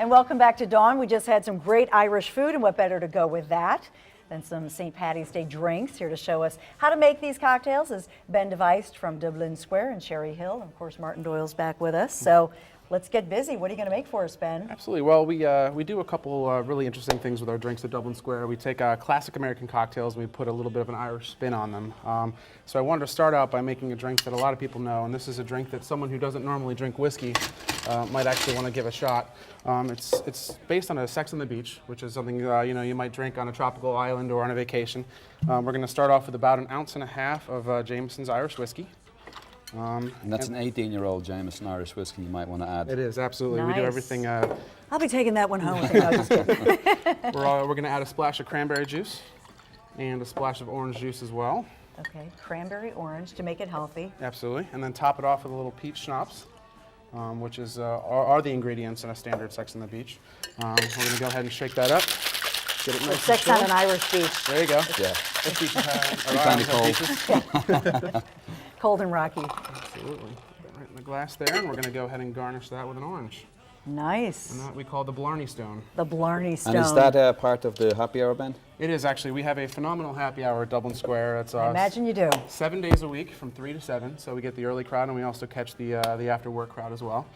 And welcome back to Dawn. We just had some great Irish food, and what better to go with that than some St. Paddy's Day drinks. Here to show us how to make these cocktails is Ben Device from Dublin Square in Cherry Hill. And of course, Martin Doyle's back with us. So let's get busy. What are you going to make for us, Ben? Absolutely. Well, we do a couple really interesting things with our drinks at Dublin Square. We take classic American cocktails and we put a little bit of an Irish spin on them. So I wanted to start out by making a drink that a lot of people know, and this is a drink that someone who doesn't normally drink whiskey might actually want to give a shot. It's based on a Sex on the Beach, which is something you might drink on a tropical island or on a vacation. We're going to start off with about 1.5 ounces of Jameson's Irish whiskey. And that's an 18-year-old Jameson Irish whiskey you might want to add. It is, absolutely. Nice. We do everything. I'll be taking that one home with me. No, just kidding. We're going to add a splash of cranberry juice and a splash of orange juice as well. Okay, cranberry orange to make it healthy. Absolutely. And then top it off with a little peach schnapps, which is are the ingredients in a standard Sex on the Beach. We're going to go ahead and shake that up. Get it nice and Sex chill. on an Irish beach. There you go. Yeah. This beach has Kind of cold. Cold and rocky. Absolutely. Put it right in the glass there, and we're going to go ahead and garnish that with an orange. Nice. And that we call the Blarney Stone. The Blarney Stone. And is that part of the happy hour, Ben? It is actually. We have a phenomenal happy hour at Dublin Square. It's I imagine you do. 7 days a week from 3 to 7, so we get the early crowd and we also catch the after work crowd as well.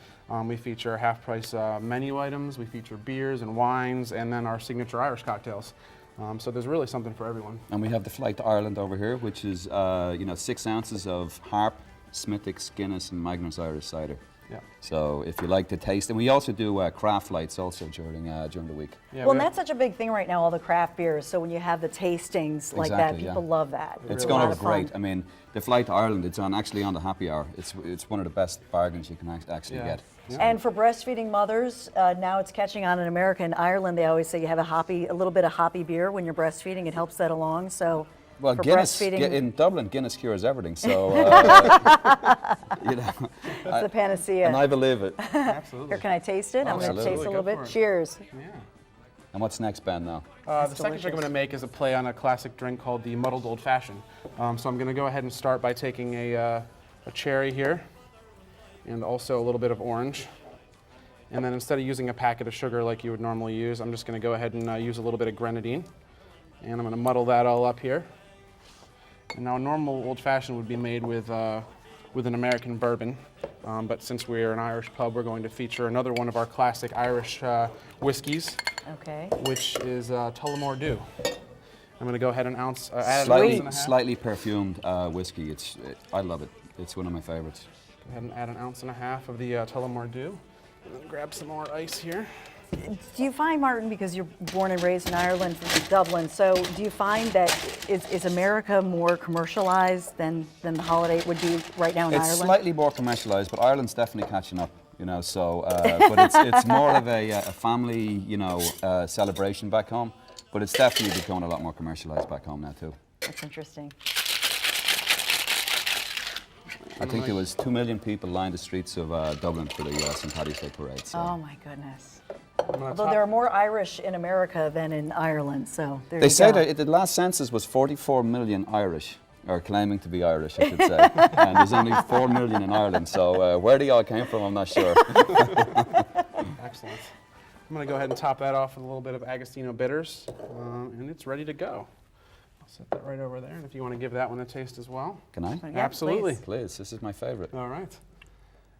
We feature half-price menu items, we feature beers and wines, and then our signature Irish cocktails. So there's really something for everyone. And we have the Flight to Ireland over here, which is 6 ounces of Harp, Smithwick's, Guinness, and Magners Irish cider. Yeah. So if you like to taste, and we also do craft flights also during the week. Yeah, Well, and that's such a big thing right now, all the craft beers. So when you have the tastings like that, Exactly, people yeah. love that. It's a going lot over of fun. great. I mean, the Flight to Ireland, it's actually on the happy hour. It's one of the best bargains you can actually Yeah. get. Yeah. And for breastfeeding mothers, now it's catching on in America. In Ireland, they always say you have a little bit of hoppy beer when you're breastfeeding. It helps that along. So Well, for Guinness, breastfeeding, in Dublin, Guinness cures everything, so, it's the panacea. and I believe it. Absolutely. Here, can I taste it? I'm going to Absolutely. taste a little Go bit. for it. Cheers. Yeah. And what's next, Ben, now? The second drink I'm delicious. going to make is a play on a classic drink called the Muddled Old Fashioned. So I'm going to go ahead and start by taking a cherry here and also a little bit of orange. And then instead of using a packet of sugar like you would normally use, I'm just going to go ahead and use a little bit of grenadine. And I'm going to muddle that all up here. And now a normal Old Fashioned would be made with an American bourbon. But since we're an Irish pub, we're going to feature another one of our classic Irish whiskeys, Okay. which is Tullamore Dew. I'm going to go ahead and add an ounce and a Slightly, half. slightly perfumed whiskey. I love it. It's one of my favorites. Go ahead and add 1.5 ounces of the Tullamore Dew. And then grab some more ice here. Do you find, Martin, because you're born and raised in Ireland, from Dublin, so do you find that is America more commercialized than the holiday would be right now in It's Ireland? slightly more commercialized, but Ireland's definitely catching up. So, but it's more of a family, celebration back home. But it's definitely becoming a lot more commercialized back home now too. That's interesting. I think there was 2 million people lined the streets of Dublin for the St. Paddy's Day parade. So. Oh my goodness. I'm gonna Although top- there are more Irish in America than in Ireland, so there They you say go. that the last census was 44 million Irish, or claiming to be Irish, I should say. And there's only 4 million in Ireland, so where they all came from, I'm not sure. Excellent. I'm going to go ahead and top that off with a little bit of Agostino bitters, and it's ready to go. I'll set that right over there, and if you want to give that one a taste as well. Can I? Yeah, Absolutely. please. Please, this is my favorite. All right.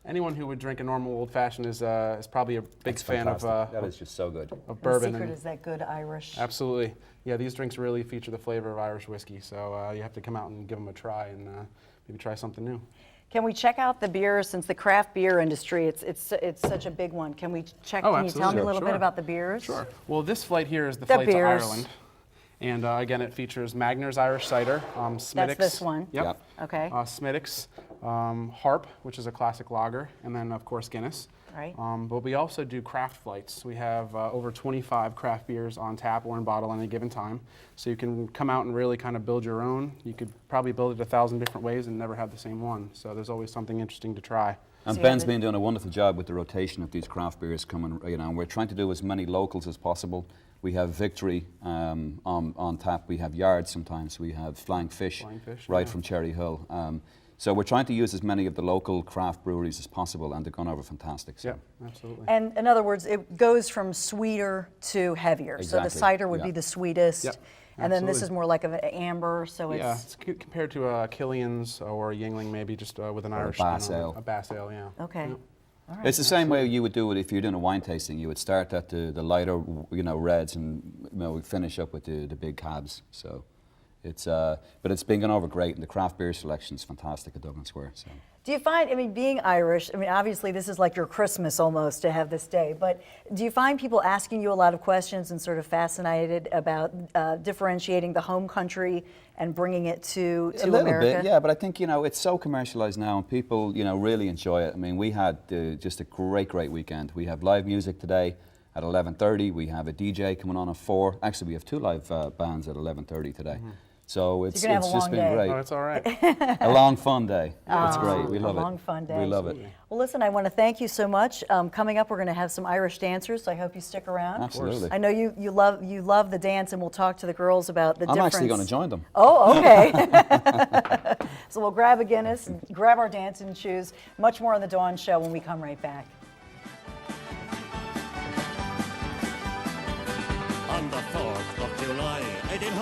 Anyone who would drink a normal Old Fashioned is probably a big It's fan fantastic. That is just so good. of The bourbon. secret and- is that good Irish. Absolutely. Yeah, these drinks really feature the flavor of Irish whiskey, so you have to come out and give them a try and maybe try something new. Can we check out the beers, since the craft beer industry, it's such a big one. Can we check, Oh, can you tell me absolutely. a little Sure. bit about the beers? Sure. Well, this flight here is the The flight to beers. Ireland. And again, it features Magners Irish cider, Smithwick's. That's this one? Yep. Yep. Okay. Smithwick's, Harp, which is a classic lager, and then of course Guinness. Right. But we also do craft flights. We have over 25 craft beers on tap or in bottle at any given time. So you can come out and really kind of build your own. You could probably build it 1,000 different ways and never have the same one. So there's always something interesting to try. And So you Ben's have the- been doing a wonderful job with the rotation of these craft beers coming, and we're trying to do as many locals as possible. We have Victory on tap, we have Yard sometimes, we have Flying Fish, Flying Fish, right yeah. from Cherry Hill. So we're trying to use as many of the local craft breweries as possible, and they've gone over fantastic. So. Yeah, absolutely. And in other words, it goes from sweeter to heavier. So the Exactly, cider would yeah. be the sweetest. Yep, And then this absolutely. is more like an amber, so Yeah, it's, it's compared to a Killian's or a Yingling, maybe just with an Or a Irish Bass spin on it. ale. A Bass ale, yeah. okay. Yep. All right. It's the same way you would do it if you're doing a wine tasting. You would start at the lighter, reds, and we finish up with the big cabs. So it's but it's been going over great, and the craft beer selection is fantastic at Dublin Square. So. Do you find, I mean, being Irish, I mean, obviously this is like your Christmas almost to have this day, but do you find people asking you a lot of questions and sort of fascinated about differentiating the home country and bringing it to A little America? bit, yeah, but I think, it's so commercialized now, and people, really enjoy it. I mean, we had just a great weekend. We have live music today at 11:30. We have a DJ coming on at 4. Actually, we have 2 live bands at 11:30 today. So it's you're gonna have a just long been day. great. Oh, it's all right. A long, fun day. It's great. We love a it. long, fun day. We love it. Well, listen, I want to thank you so much. Coming up, we're going to have some Irish dancers, so I hope you stick around. Absolutely. I know you love the dance, and we'll talk to the girls about the I'm difference. actually going to join them. Oh, okay. So we'll grab a Guinness, and grab our dancing shoes. Much more on the Dawn Show when we come right back. On the 4th of July, 1800.